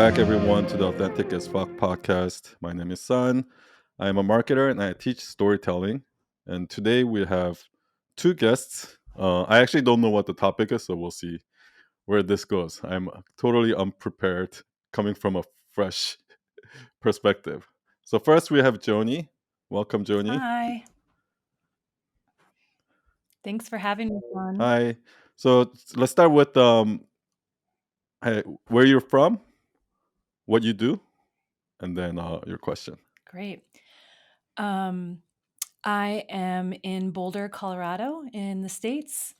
back, everyone, to the Authentic as Fuck podcast. My name is Sun. I am a marketer and I teach storytelling. And today we have two guests. I actually don't know what the topic is, so we'll see where this goes. I'm totally unprepared, coming from a fresh perspective. So first we have Joni. Welcome, Joni. Hi. Thanks for having me on. Hi. So let's start with where you're from, what you do, and then your question. Great. I am in Boulder, Colorado, in the States.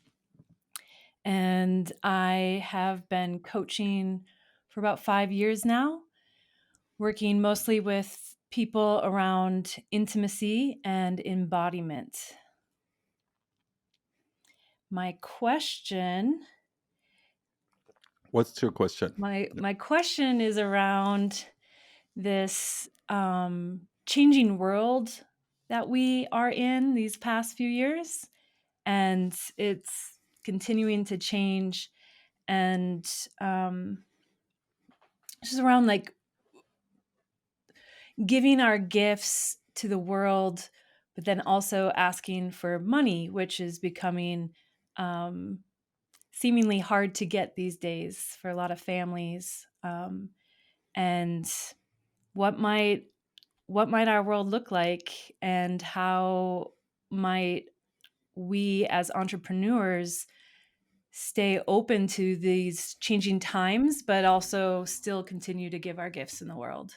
And I have been coaching for about 5 years now, working mostly with people around intimacy and embodiment. My question What's your question? My question is around this changing world that we are in these past few years, and it's continuing to change. And just around like giving our gifts to the world, but then also asking for money, which is becoming seemingly hard to get these days for a lot of families. And what might our world look like, and how might we as entrepreneurs stay open to these changing times, but also still continue to give our gifts in the world?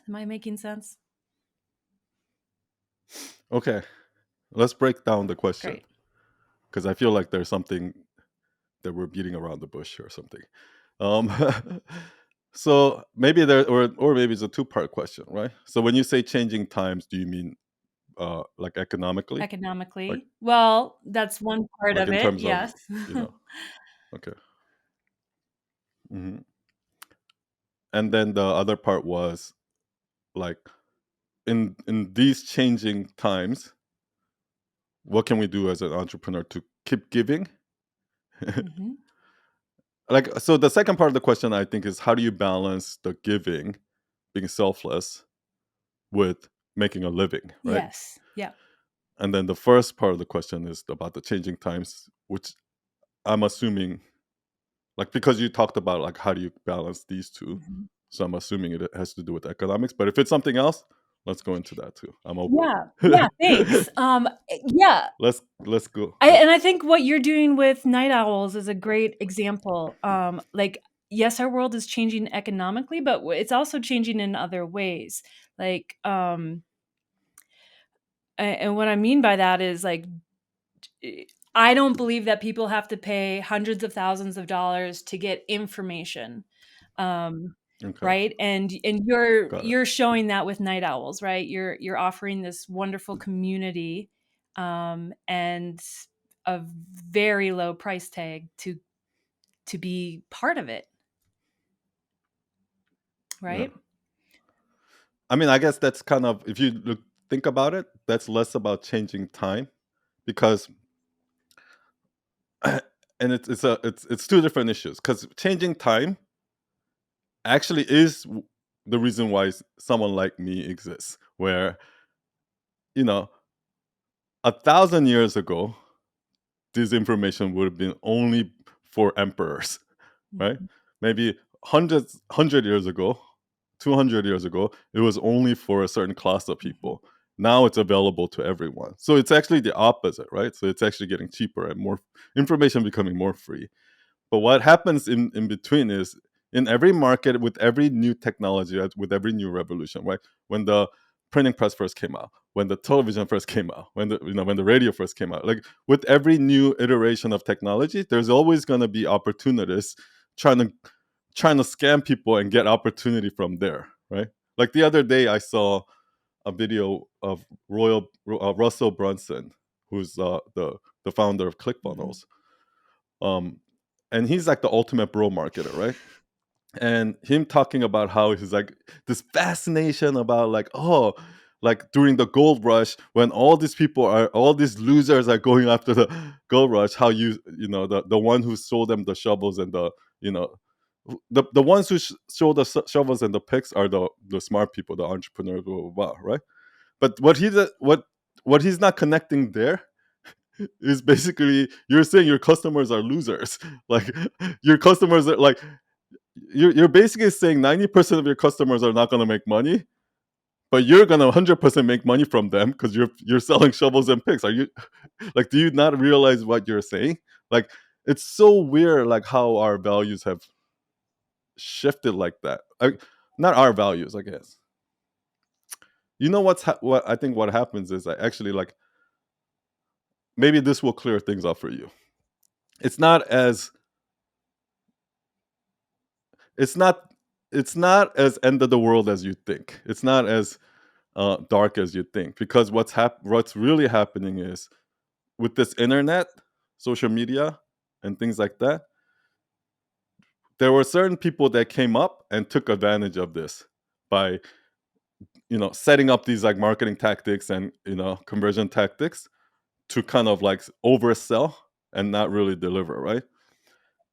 Am I making sense? Okay, let's break down the question Great. because I feel like there's something that we're beating around the bush or something. Um, so maybe there, or maybe it's a two-part question, right? So when you say changing times, do you mean like economically, like Economically, well, that's one part like of in it, terms of yes. okay, hmm and then the other part was like in these changing times, what can we do as an entrepreneur to keep giving? Mhm. Like, so the second part of the question I think is, how do you balance the giving, being selfless, with making a living, right? Yes. Yeah. And then the first part of the question is about the changing times, which I'm assuming, like, because you talked about like how do you balance these two, Mhm. so I'm assuming it has to do with economics. But if it's something else, let's go into that too. I'm open. Yeah. Yeah. Thanks. Yeah. Let's go. Yeah. And I think what you're doing with night owls is a great example. Like, yes, our world is changing economically, but it's also changing in other ways. Like, and what I mean by that is like, I don't believe that people have to pay hundreds of thousands of dollars to get information. Um, Okay. right? And you're Got it. you're showing that with night owls, right? You're offering this wonderful community, and a very low price tag to be part of it, Yeah. right? I mean, I guess that's kind of, if you think about it, that's less about changing time because and it's two different issues, because changing time actually is the reason why someone like me exists, where you know 1,000 years ago this information would have been only for emperors, right? Mhm. Maybe 100 years ago, 200 years ago, it was only for a certain class of Mhm. people. Now it's available to everyone, so it's actually the opposite, right? So it's actually getting cheaper and more information becoming more free. But what happens in between is, in every market, with every new technology, right, with every new revolution, right? When the printing press first came out, when the television first came out, when the radio first came out, like with every new iteration of technology, there's always going to be opportunists trying to scam people and get opportunity from there, right? Like the other day, I saw a video of Russell Brunson, who's the founder of Mhm. ClickFunnels, um, and he's like the ultimate bro marketer, right? And him talking about how he's like this fascination about like, oh, like during the gold rush, when all these losers are going after the gold rush, how the one who sold them the shovels and the you know The ones who show the shovels and the picks are the smart people, the entrepreneurs, blah, blah, blah, right? But what he's not connecting there is basically you're saying your customers are losers. Like your customers are like you're basically saying 90% of your customers are not going to make money, but you're going to 100% make money from them because you're selling shovels and picks. Are you like, do you not realize what you're saying? Like, it's so weird, like how our values have shifted like that. Not our values, I guess. You know what I think what happens is I actually like maybe this will clear things up for you. It's not as it's not it's not as end of the world as you think. It's not as dark as you think because what's really happening is with this internet, social media, and things like that. There were certain people that came up and took advantage of this by setting up these like marketing tactics and conversion tactics to kind of like oversell and not really deliver, right?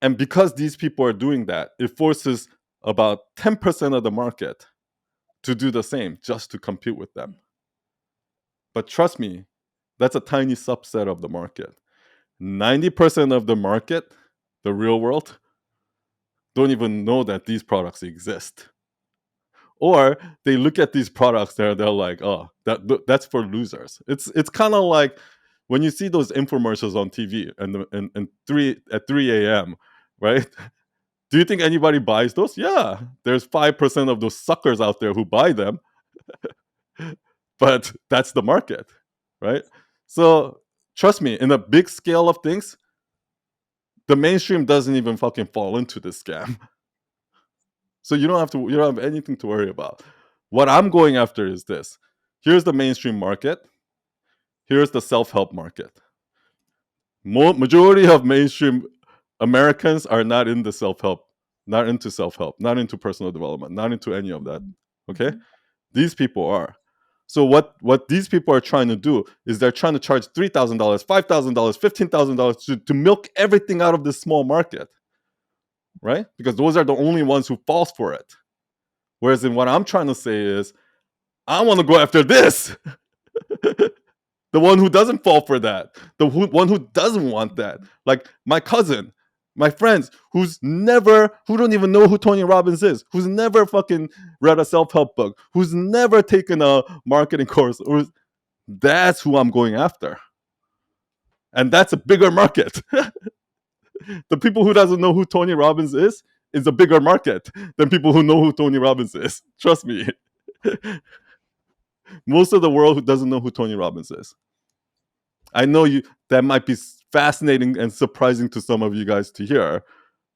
And because these people are doing that, it forces about 10% of the market to do the same just to compete with them. But trust me, that's a tiny subset of the market. 90% of the market, the real world, don't even know that these products exist. Or they look at these products there, they're like, oh, that's for losers. It's kind of like when you see those infomercials on TV and 3 a.m., right? Do you think anybody buys those? Yeah, there's 5% of those suckers out there who buy them, but that's the market, right? So trust me, in a big scale of things, the mainstream doesn't even fucking fall into this scam. So you don't have anything to worry about. What I'm going after is this. Here's the mainstream market. Here's the self-help market. Majority of mainstream Americans are not into self-help, not into personal development, not into any of that. Okay? These people are. So what these people are trying to do is they're trying to charge $3,000, $5,000, $15,000 to milk everything out of this small market, right? Because those are the only ones who falls for it. Whereas in what I'm trying to say is, I want to go after this. The one who doesn't fall for that. One who doesn't want that. Like my cousin, my friends, who don't even know who Tony Robbins is, who's never fucking read a self-help book, who's never taken a marketing course, that's who I'm going after. And that's a bigger market. The people who doesn't know who Tony Robbins is a bigger market than people who know who Tony Robbins is. Trust me. Most of the world who doesn't know who Tony Robbins is. I know that might be fascinating and surprising to some of you guys to hear,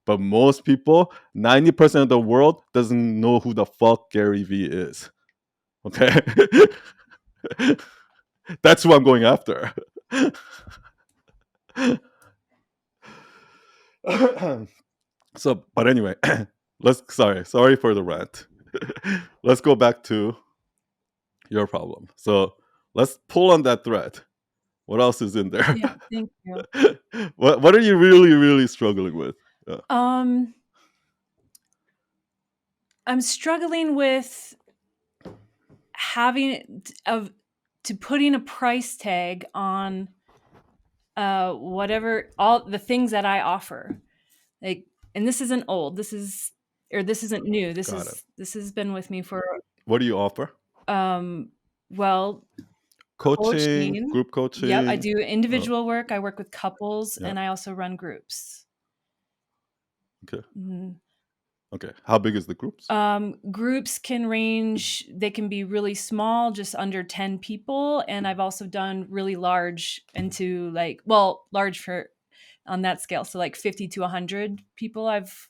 but most people, 90% of the world doesn't know who the fuck Gary Vee is. Okay? That's who I'm going after. So, but anyway, sorry for the rant. Let's go back to your problem. So let's pull on that thread. What else is in there? Yeah, thank you. What are you really, really struggling with? Yeah. I'm struggling with to putting a price tag on whatever all the things that I offer. Like, and this isn't old. This isn't new. This has been with me for What do you offer? Well, Coaching, group coaching. Yep, I do individual work. I work with couples, and I also run groups. Okay. Okay. How big is the groups? Groups can range. They can be really small, just under 10 people, and I've also done really large into large for on that scale. So like 50 to 100 people. I've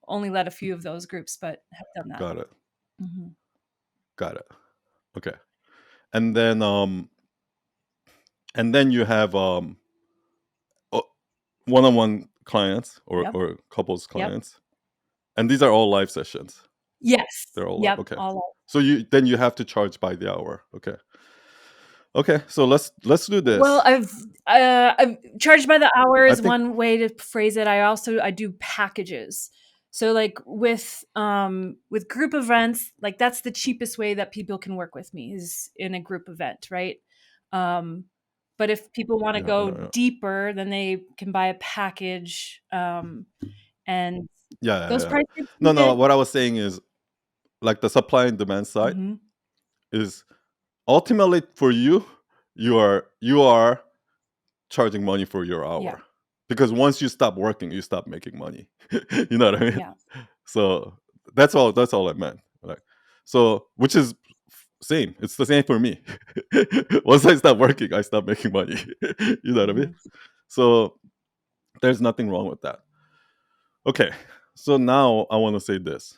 only led a few of those groups, but have done that. Got it. Got it. Okay. And then you have one-on-one clients or couples clients. And these are all live sessions. Yes. They're all live. okay. All live. So you have to charge by the hour. Okay. Okay. So let's do this. Well, I've charged by the hour is one way to phrase it. I do packages. So like with group events, like that's the cheapest way that people can work with me is in a group event, right? Um, but if people want to Yeah, go yeah, yeah, deeper, then they can buy a package, and yeah, yeah, those yeah. prices can No, no. get. What I was saying is like the supply and demand side Mhm. is ultimately for you. You are charging money for your Yeah, hour because once you stop working, you stop making money. You know what I mean? yeah. So that's all I meant. Like, so which is same. It's the same for me. Once I stop working, I stop making money. You know what I mean? Mhm. So there's nothing wrong with that. Okay. So now I want to say this.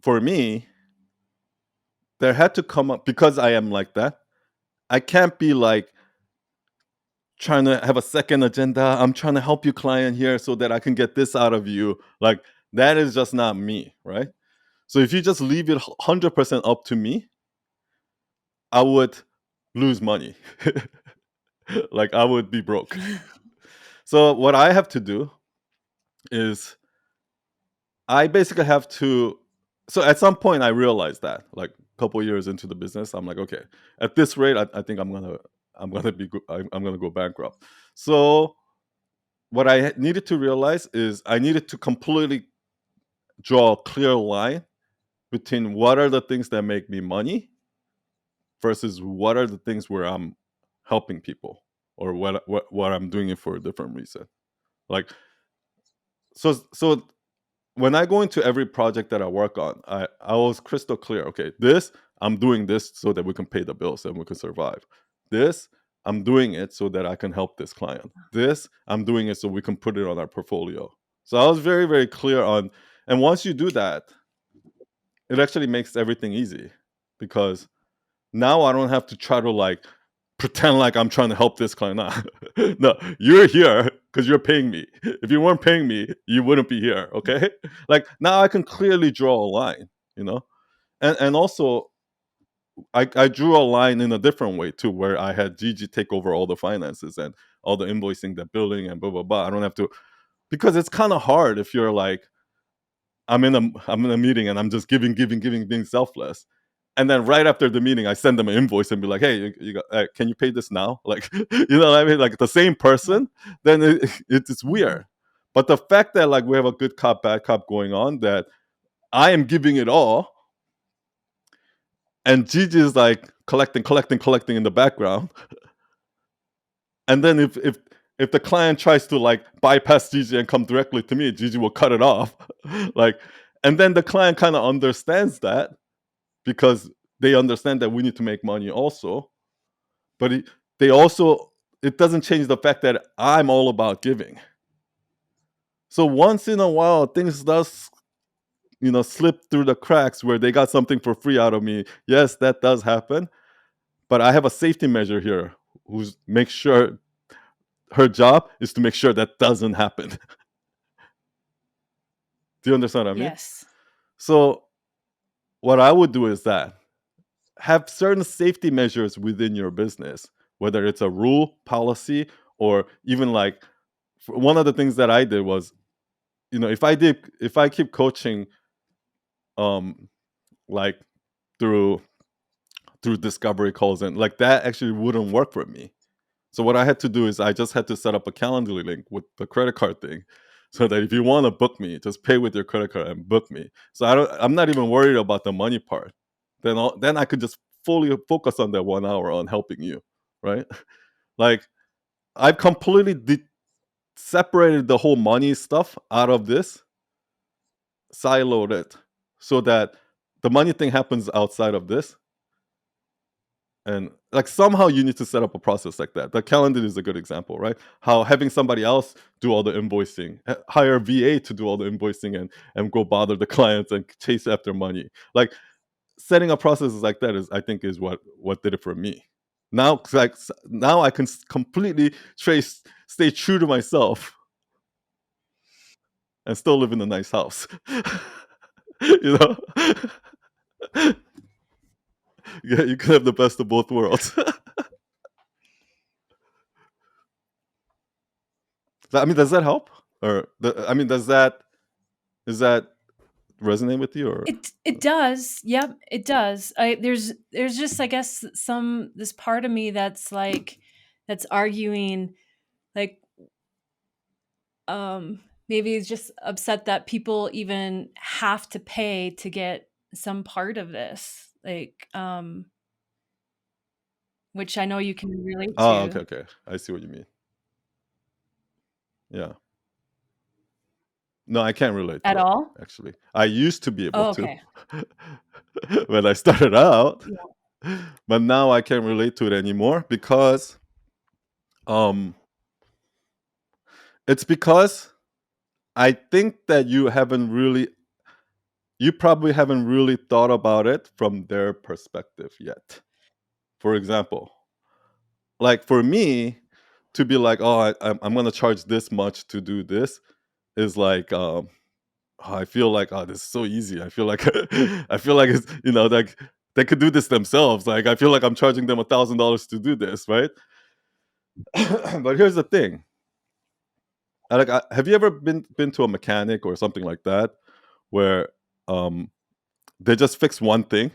For me, there had to come up because I am like that. I can't be like trying to have a second agenda. I'm trying to help you client here so that I can get this out of you. Like that is just not me, right? So if you just leave it 100% up to me, I would lose money. Like I would be broke. So what I have to do is I basically have to. So at some point I realized that, like a couple years into the business, I'm like, okay, at this rate, I think I'm gonna go bankrupt. So what I needed to realize is I needed to completely draw a clear line between what are the things that make me money versus what are the things where I'm helping people or what I'm doing it for a different reason. Like so when I go into every project that I work on, I was crystal clear. Okay, this I'm doing this so that we can pay the bills and we can survive. This I'm doing it so that I can help this client. This I'm doing it so we can put it on our portfolio. So I was very very clear on, and once you do that, it actually makes everything easy because now I don't have to try to like pretend like I'm trying to help this client. Nah. No, you're here because you're paying me. If you weren't paying me, you wouldn't be here. Okay. Like now I can clearly draw a line, you know? And also I drew a line in a different way too, where I had Gigi take over all the finances and all the invoicing, the billing, and blah blah blah. I don't have to because it's kind of hard if you're like I'm in a meeting and I'm just giving, being selfless. And then right after the meeting, I send them an invoice and be like, "Hey, can you pay this now?" Like, you know what I mean? Like the same Yeah. person, then it's Mhm. weird. But the fact that like we have a good cop, bad cop going on, that I am giving it all, and Gigi is like collecting in the background, and then if the client tries to like bypass Gigi and come directly to me, Gigi will cut it off, like, and then the client kind of understands that because they understand that we need to make money also. But they also it doesn't change the fact that I'm all about giving. So once in a while, things does slip through the cracks where they got something for free out of me. Yes, that does happen. But I have a safety measure here who's make sure her job is to make sure that doesn't happen. Do you understand what I mean? Yes. So what I would do is that have certain safety measures within your business, whether it's a rule, policy, or even like one of the things that I did was, if I keep coaching, um, like through discovery calls and like that actually wouldn't work for me. So what I had to do is I just had to set up a Calendly link with the credit card thing, so that if you want to book me, just pay with your credit card and book me. So I'm not even worried about the money part. Then I could just fully focus on that 1 hour on helping you, right? Like I've completely separated the whole money stuff out of this, siloed it, so that the money thing happens outside of this. And like somehow you need to set up a process like that. The calendar is a good example, right? How having somebody else do all the invoicing, hire a VA to do all the invoicing and go bother the clients and chase after money. Like setting up processes like that is, I think, is what did it for me. Now, like now I can completely stay true to myself and still live in a nice house. you know, yeah, you can have the best of both worlds. I mean, does that help? Or I mean, does that resonate with you? Or It does. Yep, it does. There's just, I guess, this part of me that's like, that's arguing, like, maybe it's just upset that people even have to pay to get some part of this, like, which I know you can relate oh, okay, to. okay, I see what you mean. Yeah, no, I can't relate to At it. all? Actually, I used to be able Oh, to okay. when I started out, Yeah. but now I can't relate to it anymore because um, it's because I think that you probably haven't really thought about it from their perspective yet. For example, like for me to be like, oh, I'm going to charge this much to do this is like, oh, I feel like, oh, this is so easy. I feel like, I feel like it's, like they could do this themselves. Like, I feel like I'm charging them $1,000 to do this, right? But here's the thing. Have you ever been to a mechanic or something like that where um, they just fix one thing,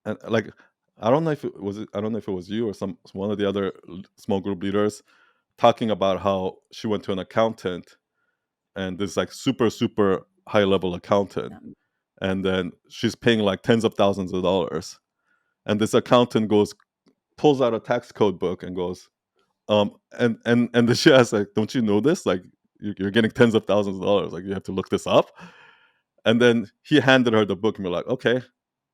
and like I don't know if it was you or one of the other small group leaders talking about how she went to an accountant, and this like super high level accountant, Yeah. and then she's paying like tens of thousands of dollars, and this accountant pulls out a tax code book and goes, and the she asks, like, don't you know this, like you're getting tens of thousands of dollars, like you have to look this up. And then he handed her the book and we're like, okay,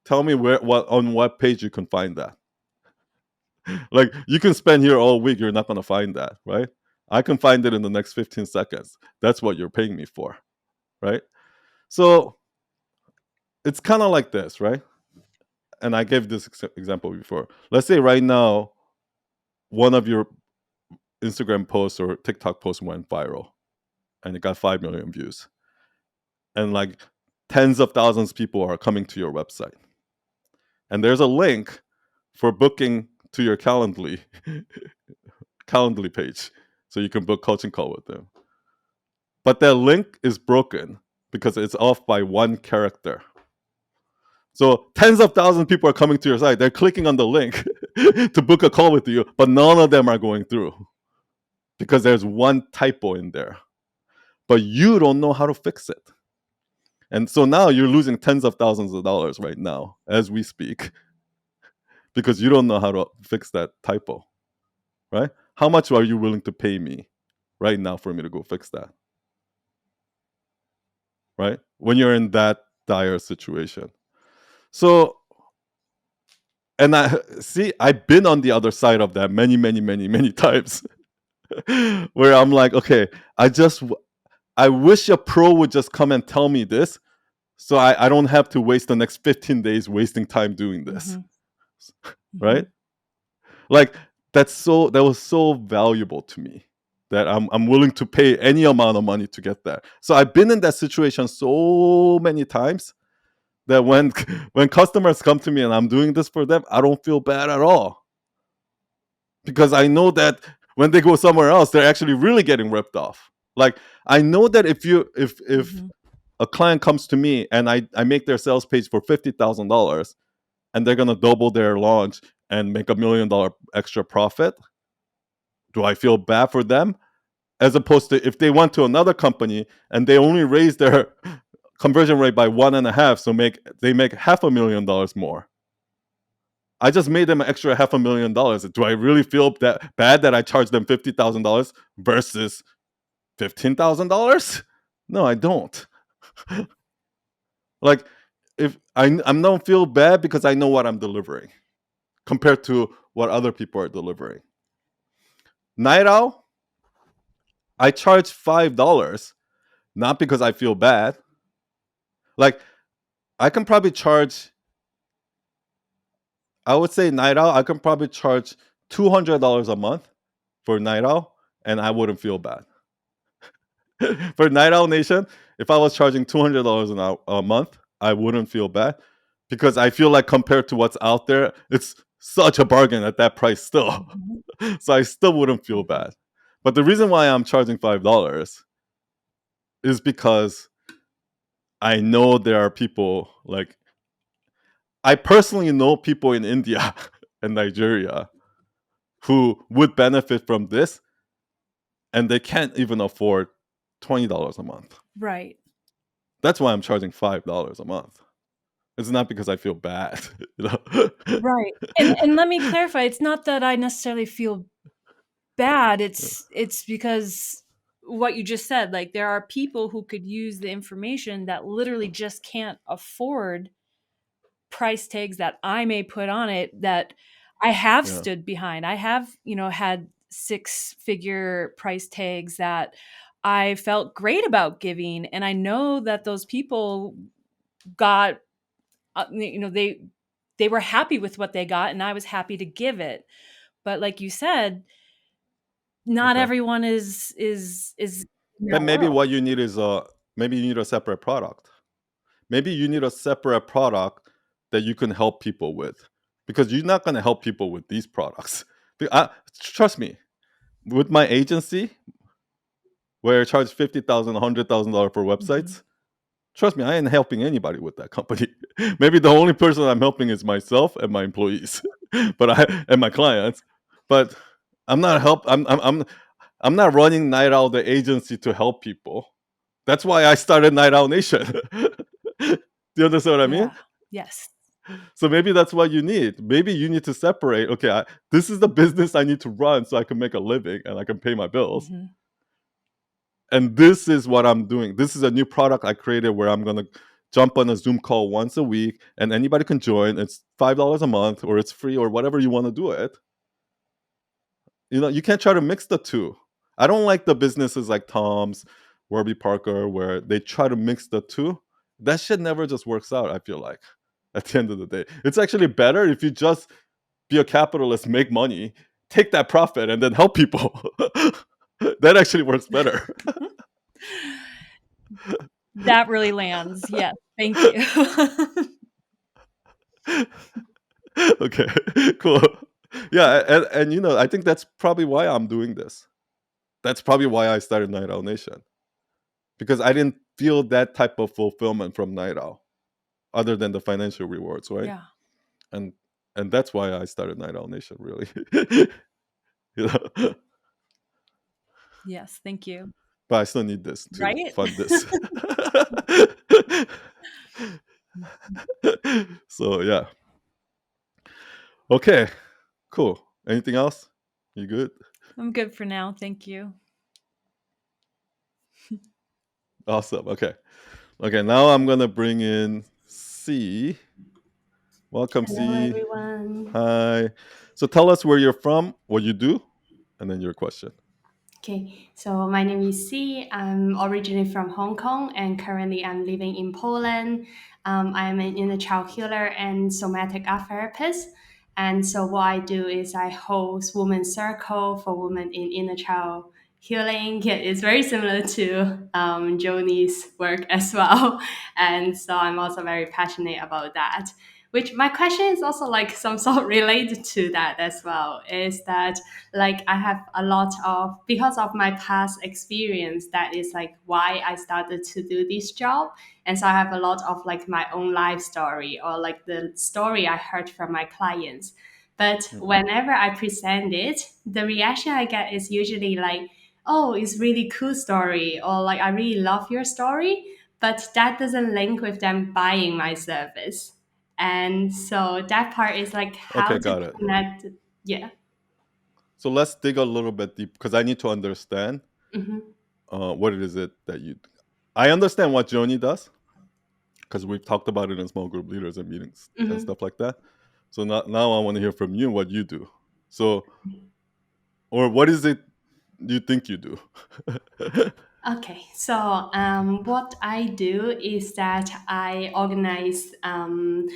tell me what page you can find that. Like you can spend here all week, you're not going to find that, right? I can find it in the next 15 seconds. That's what you're paying me for, right? So it's kind of like this, right? And I gave this example before. Let's say right now one of your Instagram posts or TikTok posts went viral and it got 5 million views, and like tens of thousands of people are coming to your website, and there's a link for booking to your Calendly page, so you can book coaching call with them. But that link is broken because it's off by one character. So tens of thousands of people are coming to your site. They're clicking on the link to book a call with you, but none of them are going through because there's one typo in there. But you don't know how to fix it. And so now you're losing tens of thousands of dollars right now as we speak because you don't know how to fix that typo, right? How much are you willing to pay me right now for me to go fix that? Right? When you're in that dire situation. So, and I see, I've been on the other side of that many times where I'm like, okay, I wish a pro would just come and tell me this so I don't have to waste the next 15 days wasting time doing this. Mhm. Right? Mhm. Like that was so valuable to me that I'm willing to pay any amount of money to get that. So I've been in that situation so many times that when when customers come to me and I'm doing this for them, I don't feel bad at all because I know that when they go somewhere else, they're actually really getting ripped off. Like I know that if Mhm. a client comes to me and I make their sales page for $50,000 and they're gonna double their launch and make $1 million extra profit, do I feel bad for them? As opposed to if they went to another company and they only raise their conversion rate by 1.5, so they make $500,000 more. I just made them an extra $500,000. Do I really feel that bad that I charged them $50,000 versus $15,000? No, I don't. Like if I don't feel bad because I know what I'm delivering compared to what other people are delivering. Night Owl, I charge $5, not because I feel bad. Like I can probably charge, I would say Night Owl, I can probably charge $200 a month for Night Owl, and I wouldn't feel bad. For Night Owl Nation, if I was charging $200 a month, I wouldn't feel bad because I feel like compared to what's out there, it's such a bargain at that price still. Mhm. So I still wouldn't feel Mhm. bad. But the reason why I'm charging $5 is because I know there are people like I personally know people in India and Nigeria who would benefit from this, and they can't even afford $20 a month. Right. That's why I'm charging $5 a month. It's not because I feel bad, you know. Right. And let me clarify, it's not that I necessarily feel bad, it's because what you just said, like, there are people who could use the information that literally just can't afford price tags that I may put on it that I have Yeah, stood behind. I have, had six-figure price tags that I felt great about giving, and I know that those people got, they were happy with what they got, and I was happy to give it. But like you said, not okay. everyone is in that Then maybe world. what you need is maybe you need a separate product. Maybe you need a separate product that you can help people with, because you're not going to help people with these products. Trust me, with my agency where I charge 50,000, $100,000 for Mhm. websites, trust me, I ain't helping anybody with that company. Maybe the only person I'm helping is myself and my employees, but I and my clients. But I'm not help. I'm not running Night Owl the agency to help people. That's why I started Night Owl Nation. Do you understand what I mean? Yeah. Yes. So maybe that's what you need. Maybe you need to separate. Okay, this is the business I need to run so I can make a living and I can pay my bills. Mhm. And this is what I'm doing. This is a new product I created where I'm gonna jump on a Zoom call once a week, and anybody can join. It's $5 a month, or it's free, or whatever you want to do it. You can't try to mix the two. I don't like the businesses like Tom's, Warby Parker, where they try to mix the two. That shit never just works out. I feel like at the end of the day, it's actually better if you just be a capitalist, make money, take that profit, and then help people. That actually works better. That really lands. Yes. Thank you. Okay, cool. Yeah, and I think that's probably why I'm doing this. That's probably why I started Night Owl Nation, because I didn't feel that type of fulfillment from Night Owl, other than the financial rewards, right? Yeah. And and that's why I started Night Owl Nation, really. you know, Yes. Thank you. but I still need this to Right? fund this. So yeah, okay, cool. Anything else? You good? I'm good for now. Thank you. Awesome. Okay. Okay, now I'm gonna bring in C. Welcome, Hello, C. everyone. Hi. So tell us where you're from, what you do, and then your question. Okay, so my name is C. I'm originally from Hong Kong and currently I'm living in Poland. I am an inner child healer and somatic art therapist. And so what I do is I host Women's Circle for women in inner child healing. Yeah, it's very similar to Joni's work as well. And so I'm also very passionate about that. Which my question is also like some sort related to that as well, is that like I have a lot of, because of my past experience, that is like why I started to do this job. And so I have a lot of like my own life story or like the story I heard from my clients. But Mhm. whenever I present it, the reaction I get is usually like, oh, it's really cool story, or like I really love your story, but that doesn't link with them buying my service. And so that part is like how Okay, to got it. connect. Yeah. So let's dig a little bit deep, because I need to understand Hmm. what it is that you. I understand what Joni does, because we've talked about it in small group leaders and meetings and Hmm. stuff like that. So now I want to hear from you what you do. So, or what is it you think you do? Okay, so what I do is that I organize.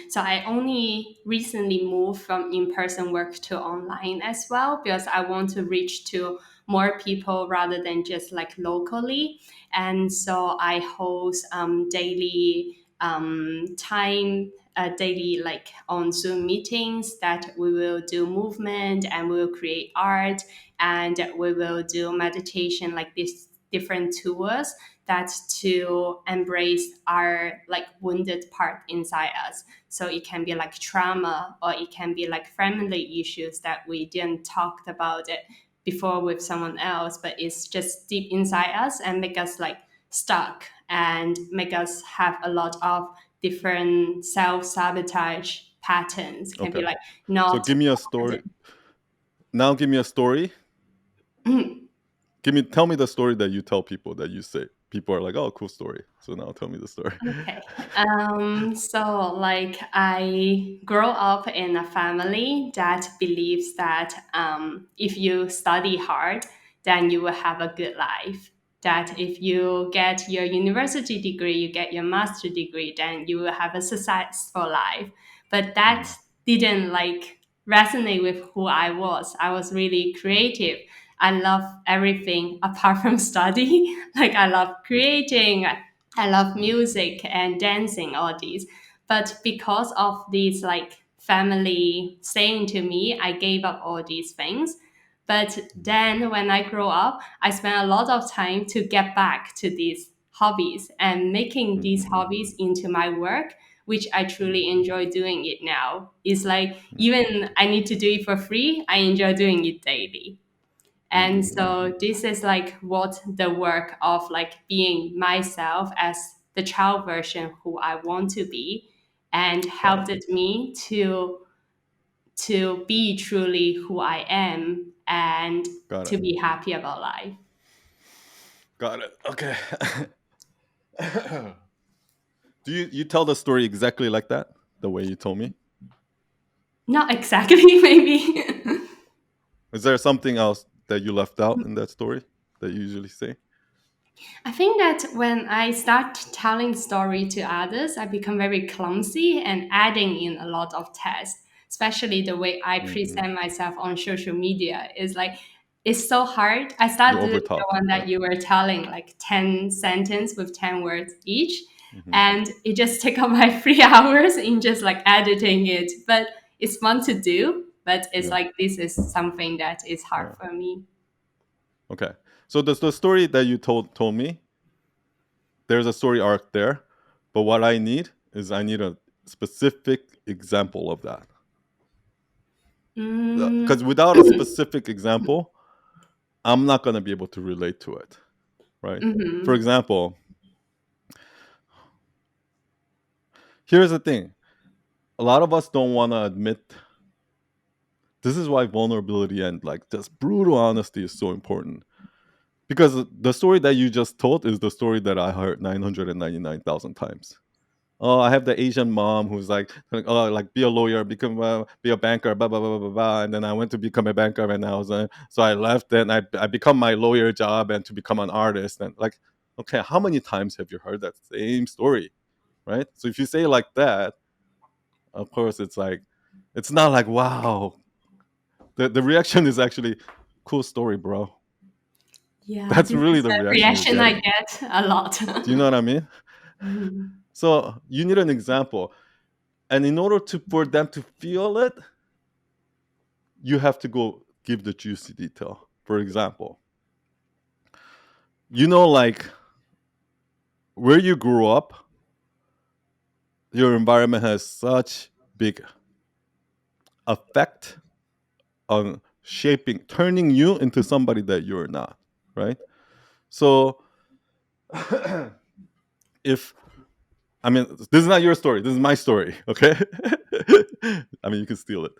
So I only recently moved from in-person work to online as well because I want to reach to more people rather than just like locally. And so I host daily time daily, like on Zoom meetings, that we will do movement and we will create art and we will do meditation, like these different tools that to embrace our like wounded part inside us. So it can be like trauma, or it can be like family issues that we didn't talk about it before with someone else, but it's just deep inside us and make us like stuck and make us have a lot of different self-sabotage patterns. Can be Okay. like So not give me a story. Now give me a story. Tell me the story that you tell people, that you say people are like, oh, cool story. So now tell me the story. Okay. So like I grow up in a family that believes that if you study hard, then you will have a good life. That if you get your university degree, you get your master degree, then you will have a successful life. But that Mm, didn't like resonate with who I was. I was really creative. I love everything apart from study. Like I love creating, I love music and dancing, all these. But because of these like family saying to me, I gave up all these things. But then when I grow up, I spent a lot of time to get back to these hobbies and making these mhm, hobbies into my work, which I truly enjoy doing it now. It's like mm, even I need to do it for free, I enjoy doing it daily. And mhm. so this is like what the work of like being myself as the child version who I want to be, and Got it. helped me to be truly who I am and Got to it. be happy about life. Got it. Okay. Do you tell the story exactly like that, the way you told me? Not exactly, maybe. Is there something else that you left out in that story that you usually say? I think that when I start telling story to others, I become very clumsy and adding in a lot of text, especially the way I Hmm. present myself on social media is like it's so hard. I You started doing the overtalk. one Yeah. that you were telling, like 10 sentence with 10 words each. Hmm. And it just take up my 3 hours in just like editing it. But it's fun to do. But it's Yeah. like this is something that is hard Yeah. for me. Okay. So the story that you told me, there's a story arc there, but what I need is I need a specific example of that. Mm, Because without a specific example, I'm not going to be able to relate to it, right? For mhm, example, here's the thing. A lot of us don't want to admit, this is why vulnerability and like just brutal honesty is so important. Because the story that you just told is the story that I heard 999,000 times. Oh, I have the Asian mom who's like, oh, like be a lawyer, be a banker, blah blah blah blah blah. And then I went to become a banker, and I was so I left, and I become my lawyer job and to become an artist. And like, okay, how many times have you heard that same story, right? So if you say it like that, of course it's like, it's not like wow. The reaction is actually, cool story, bro. yeah, That's this really is the the reaction you're reaction I getting. get a lot. Do you know what I mean? Mhm. So you need an example, and in order to for them to feel it, you have to go give the juicy detail. For example, like where you grew up, your environment has such big effect on shaping, turning you into somebody that you're not, right? So if I mean, this is not your story. This is my story. Okay. I mean, you can steal it,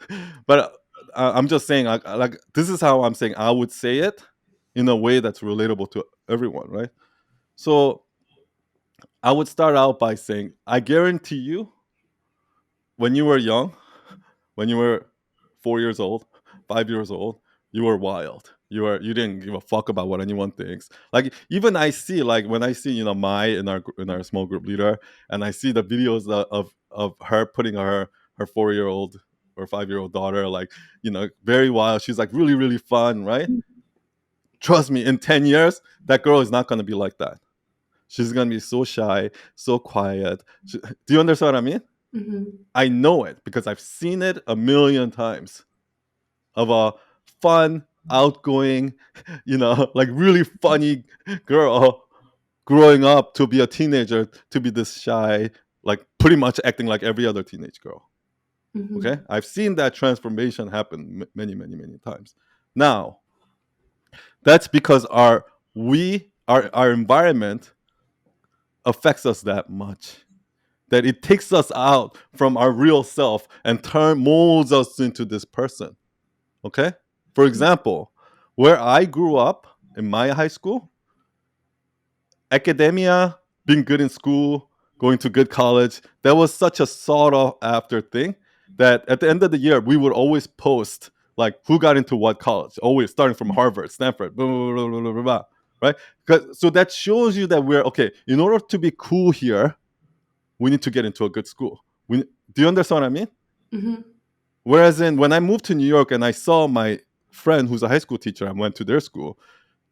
but I'm just saying, like, this is how I'm saying I would say it in a way that's relatable to everyone, right? So I would start out by saying, I guarantee you, when you were young, when you were 4 years old, 5 years old, you were wild. You didn't give a fuck about what anyone thinks. Like even I see, like when I see Mai in our small group leader, and I see the videos of her putting her 4 year old or 5 year old daughter, like very wild. She's like really really fun, right? Trust me, in 10 years, that girl is not gonna be like that. She's gonna be so shy, so quiet. Do you understand what I mean? Mm-hmm. I know it because I've seen it a million times of a fun, outgoing, like really funny girl growing up to be a teenager, to be this shy, like pretty much acting like every other teenage girl. Mm-hmm. Okay, I've seen that transformation happen many, many, many times. Now, that's because our environment affects us that much, that it takes us out from our real self and molds us into this person. Okay, for example, where I grew up in my high school, academia, being good in school, going to good college, that was such a sought after thing that at the end of the year we would always post like who got into what college, always starting from Harvard, Stanford, blah, blah, blah, blah, blah, blah, right? So that shows you that we're okay. In order to be cool here, we need to get into a good school. Do you understand what I mean? Mm-hmm. Whereas when I moved to New York and I saw my friend who's a high school teacher, I went to their school.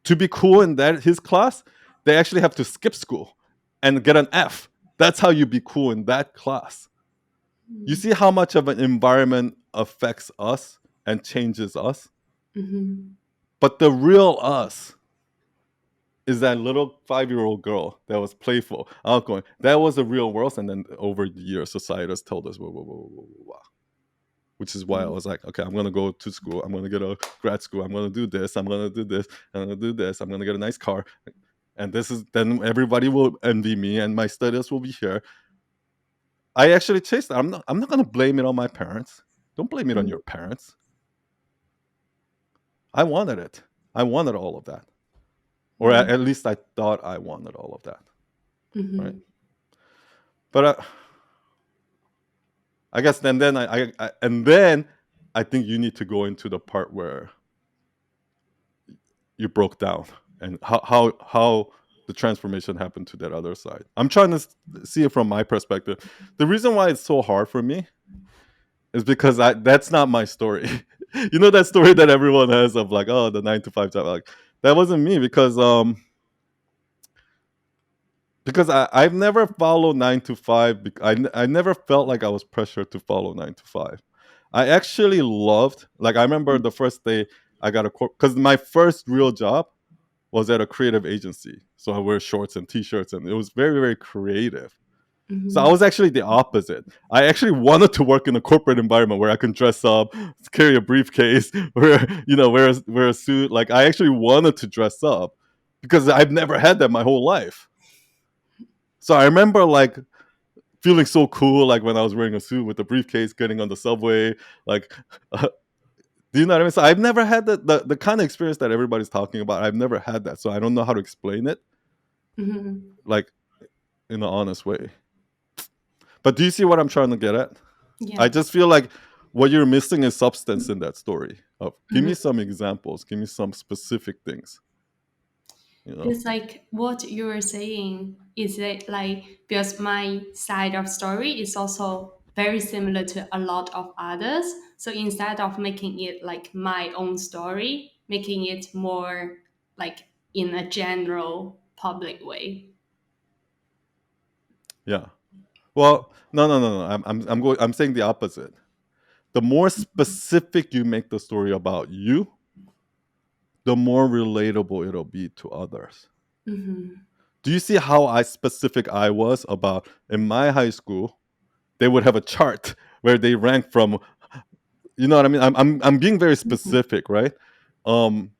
To be cool in his class, they actually have to skip school and get an F. That's how you be cool in that class. You see how much of an environment affects us and changes us? Mm-hmm. But the real us is that little 5-year-old girl that was playful, outgoing. That was the real world. And then over the years, society has told us, whoa, whoa, whoa, whoa, whoa, whoa. Which is why I was like, okay, I'm gonna go to school. I'm gonna get a grad school. I'm gonna do this. I'm gonna do this. I'm gonna do this. I'm gonna get a nice car. And then everybody will envy me, and my status will be here. I actually chased that. I'm not gonna blame it on my parents. Don't blame it on your parents. I wanted it. I wanted all of that, or at least I thought I wanted all of that, right? Mm-hmm. But I guess then I think you need to go into the part where you broke down and how the transformation happened to that other side. I'm trying to see it from my perspective. The reason why it's so hard for me is because that's not my story. You know that story that everyone has of like, oh, the 9 to 5 job. Like that wasn't me because I've never followed 9 to 5. I never felt like I was pressured to follow 9 to 5. I actually loved, like I remember the first day I got because my first real job was at a creative agency. So I wear shorts and t-shirts and it was very, very creative. So I was actually the opposite. I actually wanted to work in a corporate environment where I can dress up, carry a briefcase, wear a suit. Like I actually wanted to dress up because I've never had that my whole life. So I remember like feeling so cool, like when I was wearing a suit with a briefcase, getting on the subway, like do you know what I mean? So I've never had the kind of experience that everybody's talking about. I've never had that. So I don't know how to explain it Mm-hmm. like in an honest way. But do you see what I'm trying to get at? I Yeah. just feel like what you're missing is substance in that story. Give Mm-hmm. me some examples. Give me some specific things. It's like what you were saying is it like because my side of story is also very similar to a lot of others. So instead of making it like my own story, making it more like in a general public way. Yeah. Well, no. I'm saying the opposite. The more specific you make the story about you, the more relatable it'll be to others. Mm-hmm. Do you see how specific I was about in my high school? They would have a chart where they rank from, you know what I mean? I'm being very specific, right? Um,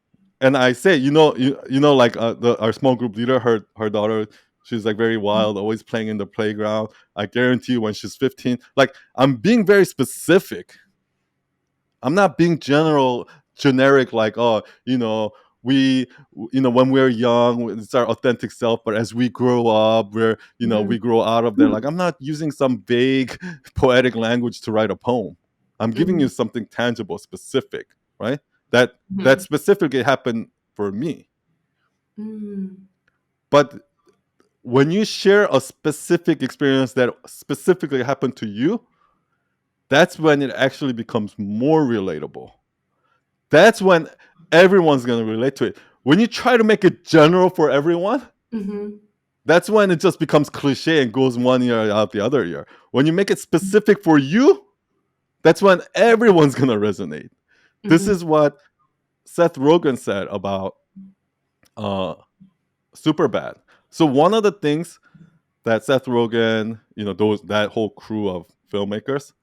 and I say, like our small group leader, her daughter, she's like very wild, always playing in the playground. I guarantee you, when she's 15, like I'm being very specific. I'm not being generic, like, oh, we, when we're young, it's our authentic self, but as we grow up, we grow out of there. Like, I'm not using some vague poetic language to write a poem. I'm giving Mm-hmm. you something tangible, specific, right? That specifically happened for me. Mm-hmm. But when you share a specific experience that specifically happened to you, that's when it actually becomes more relatable. That's when everyone's going to relate to it. When you try to make it general for everyone, Mm-hmm. that's when it just becomes cliche and goes one year out the other year. When you make it specific for you, that's when everyone's gonna resonate. This is what Seth Rogen said about uh, Superbad. So one of the things that Seth Rogen, that whole crew of filmmakers,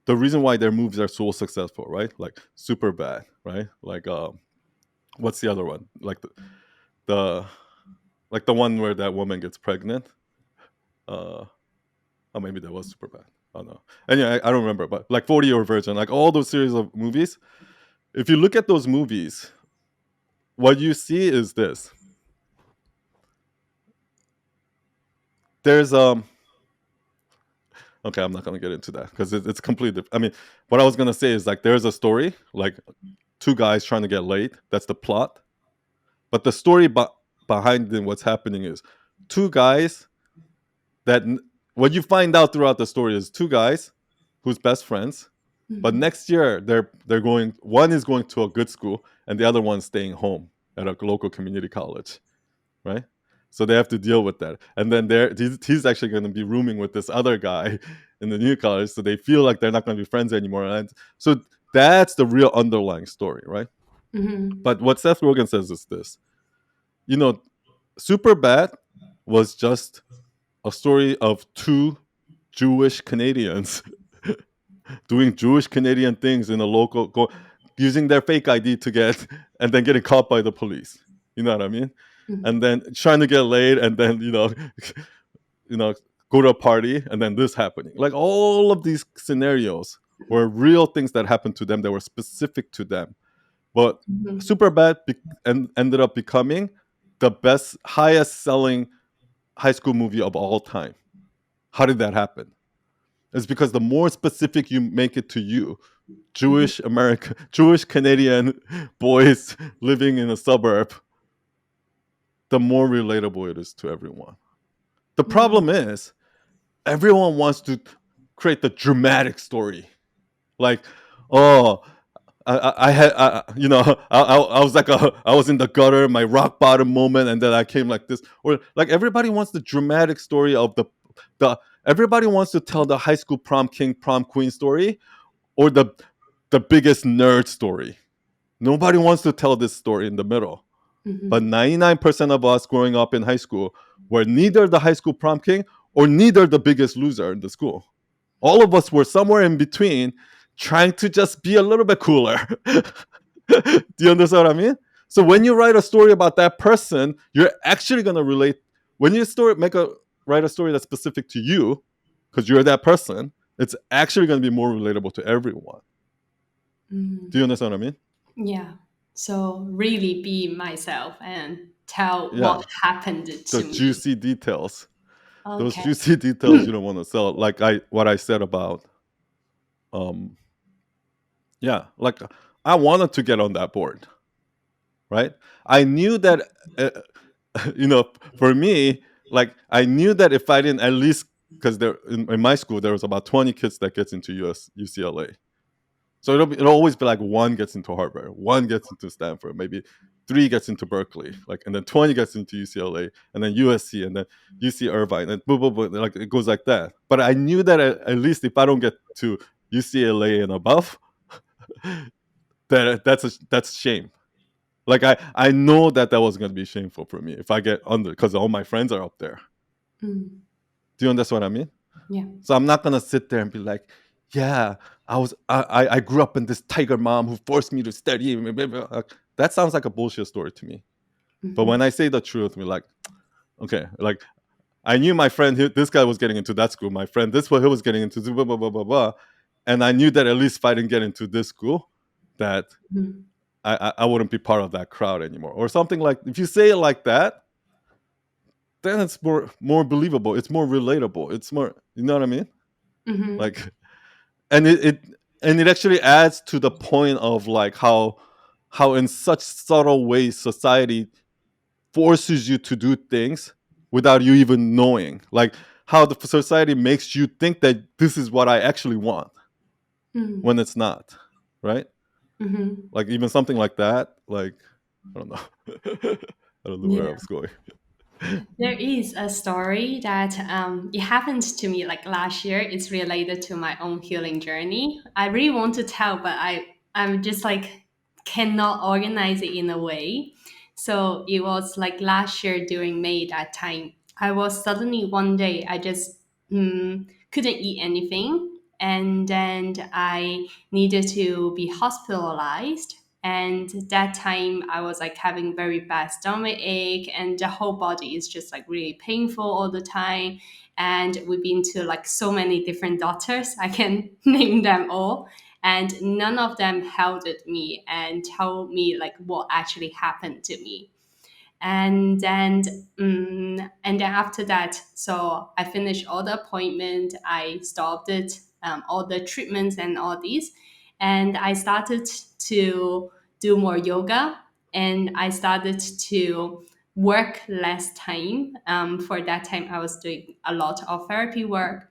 the reason why their movies are so successful, right? Like Superbad, right? Like what's the other one? Like the like the one where that woman gets pregnant. Oh, maybe that was Superbad. I don't know. Anyway, I don't remember, but like 40-Year Virgin, like all those series of movies. If you look at those movies, what you see is this. There's okay, I'm not gonna get into that because it's completely. I mean, what I was gonna say is like there's a story, like two guys trying to get laid. That's the plot. But the story behind what's happening is two guys that what you find out throughout the story is two guys who's best friends. But next year they're going. One is going to a good school, and the other one's staying home at a local community college, right? So they have to deal with that. And then he's actually going to be rooming with this other guy in the new college. So they feel like they're not going to be friends anymore. And so that's the real underlying story, right? But what Seth Rogen says is this: Superbad was just a story of two Jewish Canadians doing Jewish Canadian things in a local, using their fake ID to get, and then getting caught by the police. You know what I mean? And then trying to get laid, and then go to a party, and then this happening. Like all of these scenarios were real things that happened to them that were specific to them. But Superbad ended up becoming the best, highest selling high school movie of all time. How did that happen? It's because the more specific you make it to you, Jewish Canadian boys living in a suburb, the more relatable it is to everyone. The problem is everyone wants to create the dramatic story. Like, oh, I had, I was I was in the gutter, my rock bottom moment, and then I came like this. Or like everybody wants the dramatic story of the everybody wants to tell the high school prom king, prom queen story, or the biggest nerd story. Nobody wants to tell this story in the middle. But 99% of us growing up in high school were neither the high school prom king or neither the biggest loser in the school. All of us were somewhere in between, trying to just be a little bit cooler. Do you understand what I mean? So when you write a story about that person, you're actually going to relate. When you write a story that's specific to you, because you're that person, it's actually going to be more relatable to everyone. Do you understand what I mean? Yeah. So really be myself and tell Yeah. what happened The to me. juicy details. Those Okay. juicy details you don't want to sell. Like what I said about yeah, like I wanted to get on that board, right? I knew that uh, for me, like I knew that if I didn't at least, because there in my school there was about 20 kids that gets into UCLA. So it'll always be like one gets into Harvard, one gets into Stanford, maybe 3 gets into Berkeley, like, and then 20 gets into UCLA, and then USC, and then UC Irvine, and boom, boom, boom, like it goes like that. But I knew that at least if I don't get to UCLA and above, that's shame. Like I know that was going to be shameful for me if I get under, because all my friends are up there. Do you understand what I mean? Yeah. So I'm not gonna sit there and be like, yeah, I grew up in this tiger mom who forced me to study. That sounds like a bullshit story to me. But when I say the truth, we're like, okay, like I knew my friend, this guy was getting into that school. My friend, this what he was getting into, blah blah blah blah blah. And I knew that at least if I didn't get into this school, that I wouldn't be part of that crowd anymore, or something like. If you say it like that, then it's more believable. It's more relatable. It's more, you know what I mean? Like, and it actually adds to the point of like how in such subtle ways society forces you to do things without you even knowing, like how the society makes you think that this is what I actually want when it's not, right? Like even something like that, like I don't know. I don't know where I Yeah. was going. There is a story that it happened to me like last year. It's related to my own healing journey. I really want to tell, but I'm just like cannot organize it in a way. So it was like last year during May that time. I was suddenly one day I just couldn't eat anything, and then I needed to be hospitalized. And that time I was like having very bad stomach ache, and the whole body is just like really painful all the time. And we've been to like so many different doctors, I can name them all, and none of them held me and told me like what actually happened to me. And then after that, so I finished all the appointment, I stopped it, all the treatments and all these, and I started to do more yoga, and I started to work less time. For that time I was doing a lot of therapy work,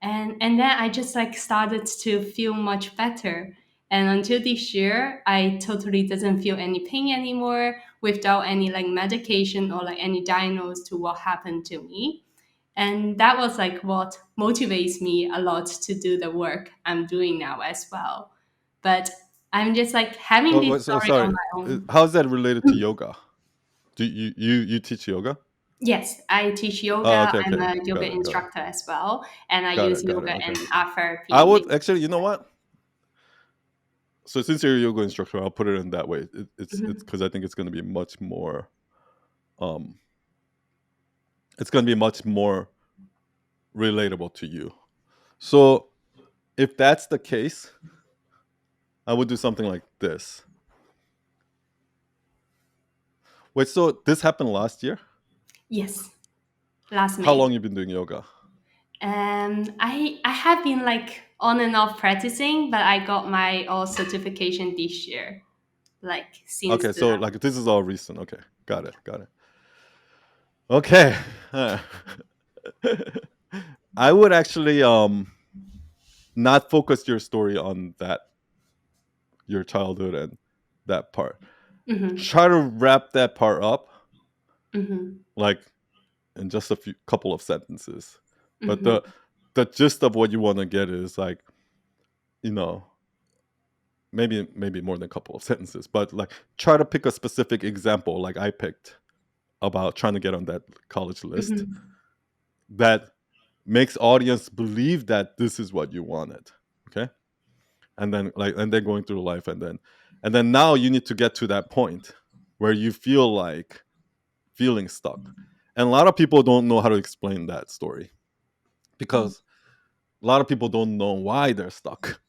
and then I just like started to feel much better. And until this year, I totally doesn't feel any pain anymore without any like medication or like any diagnose to what happened to me. And that was like what motivates me a lot to do the work I'm doing now as well. But I'm just like having this So story on sorry. my own. How's that related to yoga? Do you teach yoga? Yes, I teach Oh, yoga. okay, I'm okay. a yoga Got it, got it. instructor as well, and I Got use it, got it. yoga Okay. and art I therapy. would actually, you know what? So since you're a yoga instructor, I'll put it in that way. It's Mhm. because I think it's going to be much more. Um, it's going to be much more relatable to you. So if that's the case, I would do something like this. Wait, so this happened last year? Yes, last How May. long you been doing yoga? I have been like on and off practicing, but I got my all certification this year. Like since Okay, the so like this is all recent. Okay, got it, got it. Okay, I would actually not focus your story on that your childhood and that part. mm-hmm, Try to wrap that part up mm-hmm, like in just a few couple of sentences. But mm-hmm, the gist of what you want to get is like, you know, maybe more than a couple of sentences, but like try to pick a specific example like I picked about trying to get on that college list mm-hmm, that makes audience believe that this is what you wanted. Okay? And then going through life and then now you need to get to that point where you feel like feeling stuck. And a lot of people don't know how to explain that story because a lot of people don't know why they're stuck.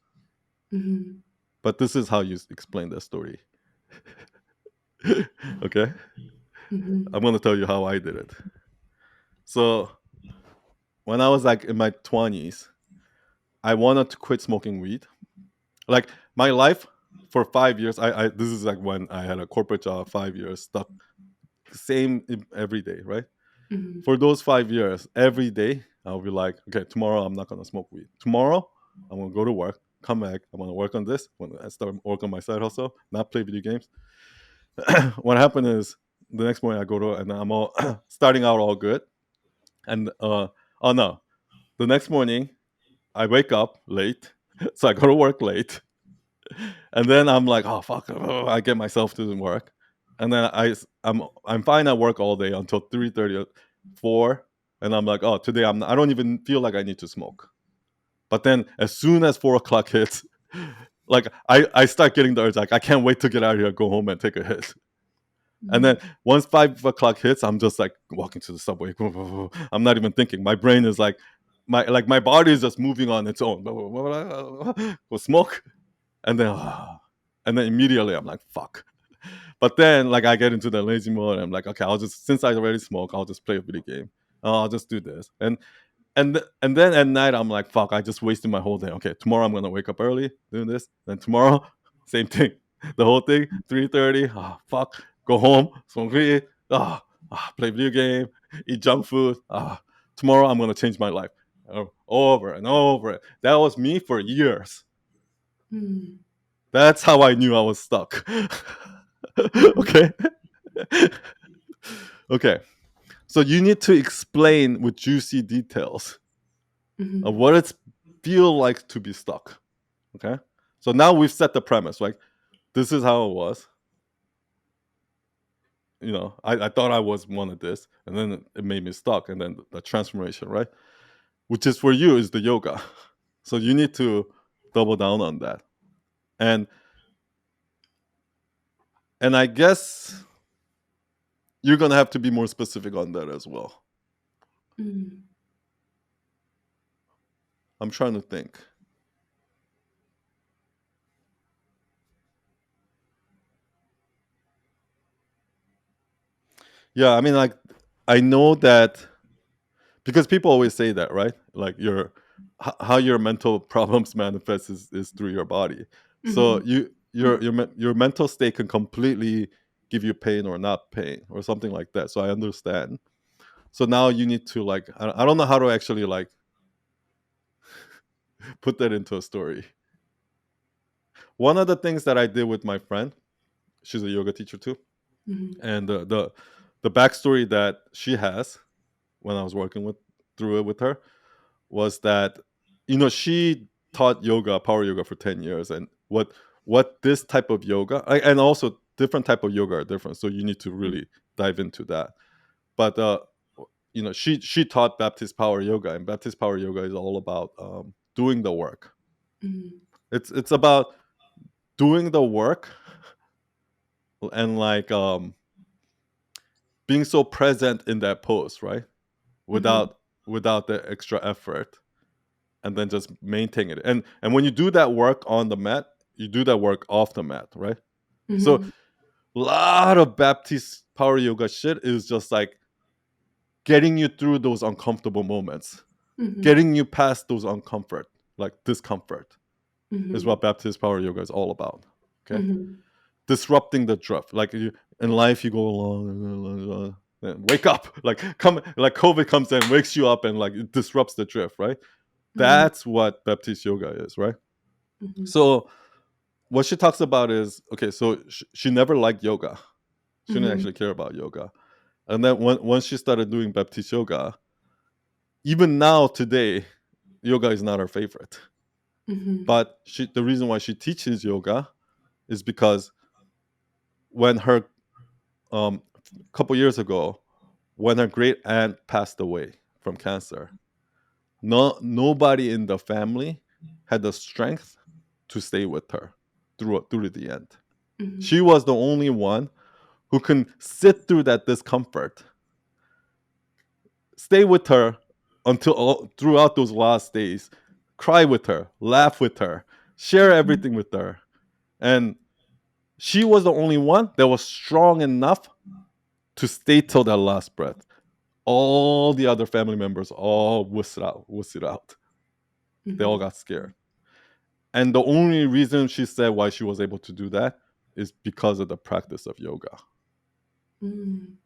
mm-hmm, But this is how you explain that story. Okay? mm-hmm, I'm going to tell you how I did it. So, when I was like in my 20s, I wanted to quit smoking weed. Like my life for 5 years, I this is like when I had a corporate job, 5 years stuck same every day, right? mm-hmm, For those 5 years, every day I'll be like, okay, tomorrow I'm not gonna smoke weed. Tomorrow I'm gonna go to work, come back, I'm gonna work on this. When I start work on my side hustle, not play video games. What happened is the next morning I go to and I'm all starting out all good, and oh no, the next morning I wake up late, so I go to work late, and then I'm like, oh fuck, I get myself to work, and then I'm fine at work all day until 3:30, 4, and I'm like, oh today I don't even feel like I need to smoke. But then as soon as 4 o'clock hits, like I start getting the urge, like I can't wait to get out of here, go home and take a hit. And then once 5 o'clock hits, I'm just like walking to the subway. I'm not even thinking. My brain is like my body is just moving on its own. Go smoke, and then immediately I'm like fuck. But then like I get into the lazy mode. And I'm like, okay, I'll just since I already smoke, I'll just play a video game. Oh, I'll just do this. And then at night I'm like, fuck, I just wasted my whole day. Okay, tomorrow I'm gonna wake up early, doing this. Then tomorrow, same thing. The whole thing, 3:30. Ah, fuck. Go home, smoke weed. Play video game, eat junk food. Tomorrow I'm gonna change my life. Over and over. That was me for years. mm-hmm, That's how I knew I was stuck. mm-hmm, Okay. Okay. So you need to explain with juicy details of Mhm. what it feel like to be stuck. Okay. So now we've set the premise, like this is how it was. I thought I was one of this, and then it made me stuck, and then the transformation, right? Which is for you is the yoga. So you need to double down on that. And I guess you're gonna have to be more specific on that as well. Mm. I'm trying to think. Yeah, I mean, like, I know that because people always say that, right? Like how your mental problems manifest is through your body. So Mhm. your mental state can completely give you pain or not pain or something like that. So I understand. So now you need to, like, I don't know how to actually, like, put that into a story. One of the things that I did with my friend, she's a yoga teacher too, Mhm. and the backstory that she has when I was working with through it with her was that, she taught yoga, power yoga, for 10 years, and what this type of yoga, and also different type of yoga are different, so you need to really dive into that. But she taught Baptist power yoga, and Baptist power yoga is all about doing the work. Mhm. It's about doing the work, and, like, being so present in that pose, right? Mhm. Without the extra effort, and then just maintain it. And when you do that work on the mat, you do that work off the mat, right? So Mhm. a lot of Baptist power yoga shit is just like getting you through those uncomfortable moments, Mhm. getting you past those uncomfort, like discomfort, is Mhm. what Baptist power yoga is all about. Okay, Mhm. disrupting the drift. Like, in life, you go along, and wake up, like, come, like COVID comes and wakes you up, and, like, it disrupts the drift, right? Mhm. That's what Baptist yoga is, right? Mhm. So what she talks about is, okay, so she never liked yoga. She didn't Mhm. actually care about yoga. And then once she started doing Baptist yoga, even now today, yoga is not her favorite. Mhm. But the reason why she teaches yoga is because when her a couple years ago, when her great aunt passed away from cancer, nobody in the family had the strength to stay with her through the end. Mhm. She was the only one who can sit through that discomfort, stay with her throughout those last days, cry with her, laugh with her, share Mhm. everything with her. And she was the only one that was strong enough to stay till that last breath. All the other family members all wussed out. They all Mhm. got scared. And the only reason she said why she was able to do that is because of the practice of yoga. Mhm.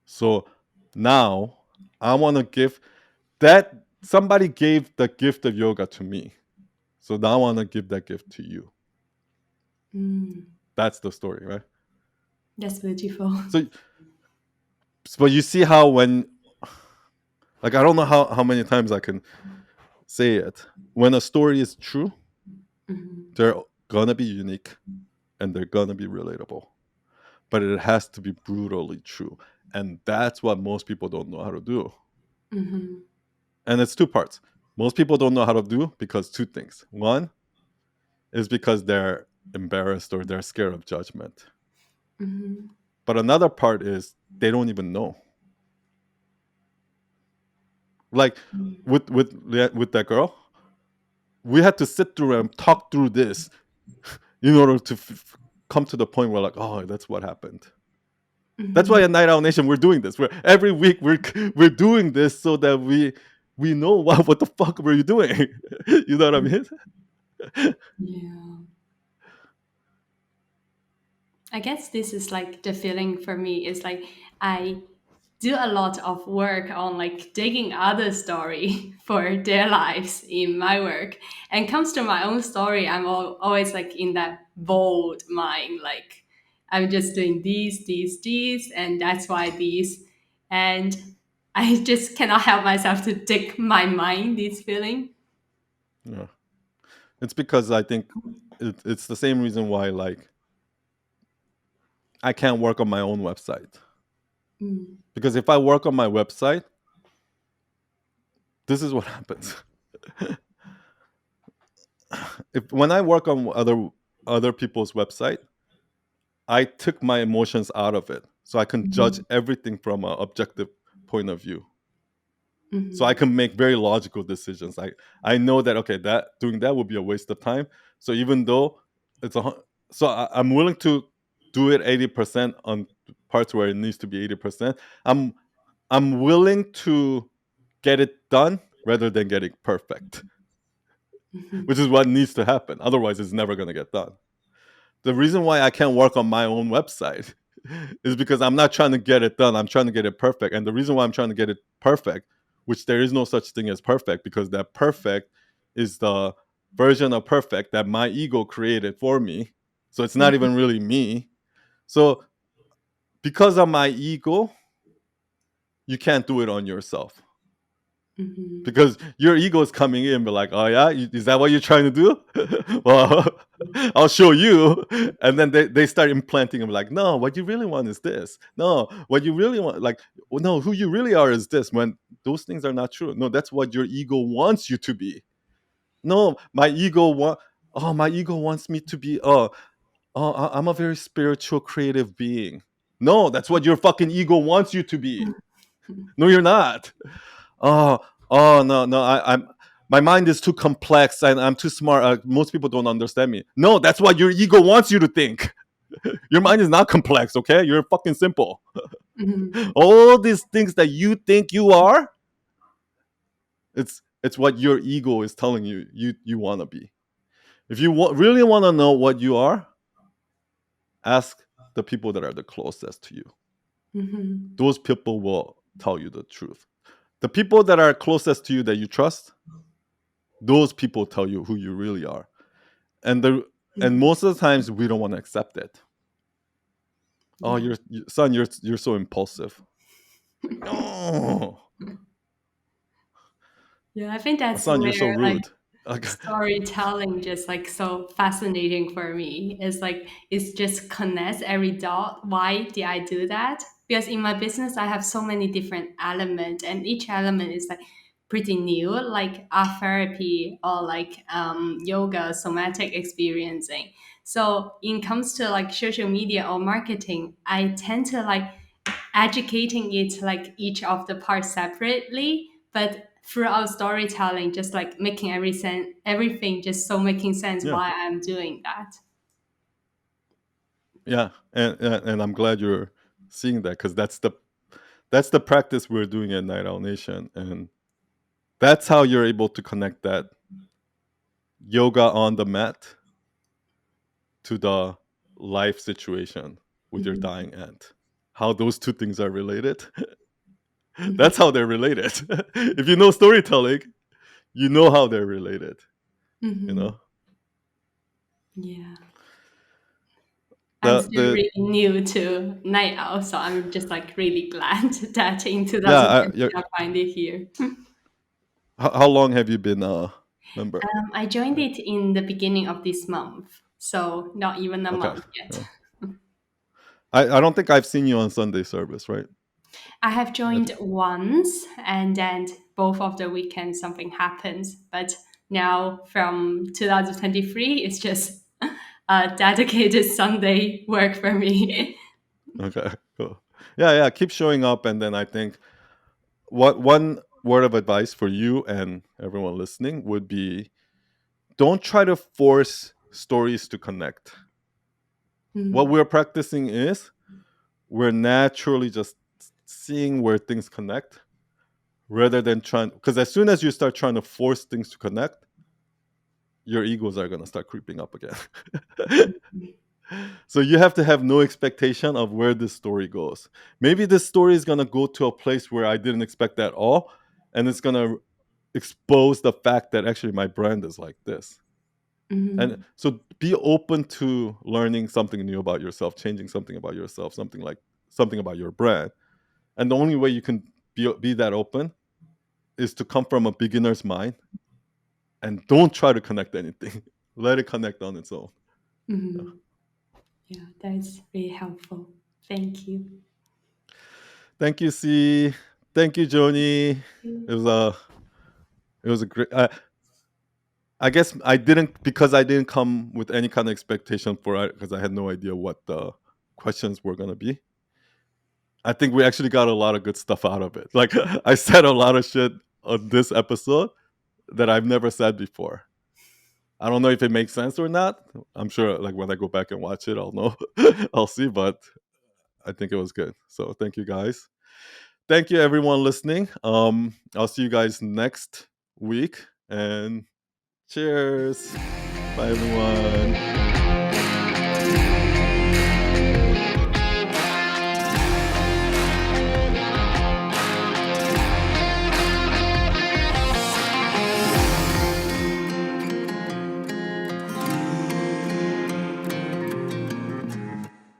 So now I want to give that, somebody gave the gift of yoga to me. So now I want to give that gift to you. Mhm. That's the story, right? That's beautiful. So, but you see how when, like, I don't know how many times I can say it. When a story is true, Mhm. they're gonna be unique and they're gonna be relatable. But it has to be brutally true. And that's what most people don't know how to do. Mhm. And it's two parts. Most people don't know how to do because two things. One is because they're embarrassed or they're scared of judgment. Mhm. But another part is they don't even know. Like, with that girl, we had to sit through and talk through this in order to come to the point where, like, oh, that's what happened. That's why Mhm. at Night Owl Nation we're doing this. We're every week we're doing this so that we know what the fuck were you doing. You know what I mean? Yeah. I guess this is like the feeling for me is like I do a lot of work on like digging other story for their lives in my work, and comes to my own story, I'm always like in that bold mind, like I'm just doing these, and that's why these. and I just cannot help myself to dig my mind this feeling. Yeah. It's because I think it's the same reason why, like, I can't work on my own website. Mm. Because if I work on my website, this is what happens. If when I work on other people's website, I took my emotions out of it, so I can judge Mhm. everything from an objective point of view. So I Mhm. can make very logical decisions. I know that, okay, that doing that would be a waste of time. So even though it's I'm willing to do it 80% on parts where it needs to be 80%. I'm willing to get it done rather than getting perfect, Mhm. which is what needs to happen. Otherwise, it's never going to get done. The reason why I can't work on my own website is because I'm not trying to get it done. I'm trying to get it perfect. And the reason why I'm trying to get it perfect, which there is no such thing as perfect, because that perfect is the version of perfect that my ego created for me. So it's not Mhm. even really me. So because of my ego, you can't do it on yourself. Mhm. Because your ego is coming in, but like, oh yeah, is that what you're trying to do? Well, I'll show you. And then they start implanting them like, no, what you really want is this. No, what you really want, like, well, no, who you really are is this. When those things are not true. No, that's what your ego wants you to be. No, my ego wants me to be. I'm a very spiritual, creative being. No, that's what your fucking ego wants you to be. No, you're not. Oh, no, I'm my mind is too complex and I'm too smart. Most people don't understand me. No, that's what your ego wants you to think. Your mind is not complex, okay? You're fucking simple. Mhm. All these things that you think you are, it's what your ego is telling you want to be. If you really want to know what you are, ask the people that are the closest to you. Mhm. Those people will tell you the truth. The people that are closest to you that you trust, those people tell you who you really are. And Mhm. most of the times we don't want to accept it. Oh, Yeah. son, you're so impulsive. It's like, no, Yeah, I think that's son, you're so where like rude. Like, storytelling just like so fascinating for me. It's like it's just connects every dot. Why did I do that? Because in my business I have so many different elements and each element is like pretty new, like art therapy or like yoga, somatic experiencing. So in comes to like social media or marketing, I tend to like educating it like each of the parts separately, but throughout storytelling, just like making everything just so making sense yeah, why I'm doing that. yeah, and I'm glad you're seeing that, because that's the practice we're doing at Night Owl Nation, and that's how you're able to connect that yoga on the mat to the life situation with your Mhm. dying aunt. How those two things are related. Mhm. That's how they're related. If you know storytelling, you know how they're related. You Mhm. know Yeah. I'm the still the really new to night owl, so I'm just like really glad that in yeah. 2020 I find it here. How long have you been a member? I joined it in the beginning of this month, so not even a Okay. month yet. Yeah. I don't think I've seen you on Sunday service, right? I have Have joined you? once, and then both of the weekends something happens. But now from 2023, it's just a dedicated Sunday work for me. Okay. Cool. Yeah, yeah. Keep showing up, and then I think what one word of advice for you and everyone listening would be: don't try to force stories to connect. What Mm, we're practicing is we're naturally just seeing where things connect rather than trying, because as soon as you start trying to force things to connect, your egos are going to start creeping up again. So you have to have no expectation of where this story goes. Maybe this story is going to go to a place where I didn't expect at all, and it's going to expose the fact that actually my brand is like this. And mm, so be open to learning something new about yourself, changing something about yourself, something about your brand. And the only way you can be that open is to come from a beginner's mind and don't try to connect anything. Let it connect on its own. Mm-hmm. Yeah, that's really helpful. Thank you. Thank you, C. Thank you, Joni. It was a great. I guess I didn't come with any kind of expectation for it because I had no idea what the questions were gonna be. I think we actually got a lot of good stuff out of it. Like I said a lot of shit on this episode that I've never said before. I don't know if it makes sense or not. I'm sure like when I go back and watch it, I'll know. I'll see, but I think it was good. So thank you guys. Thank you everyone listening. I'll see you guys next week and cheers. Bye everyone.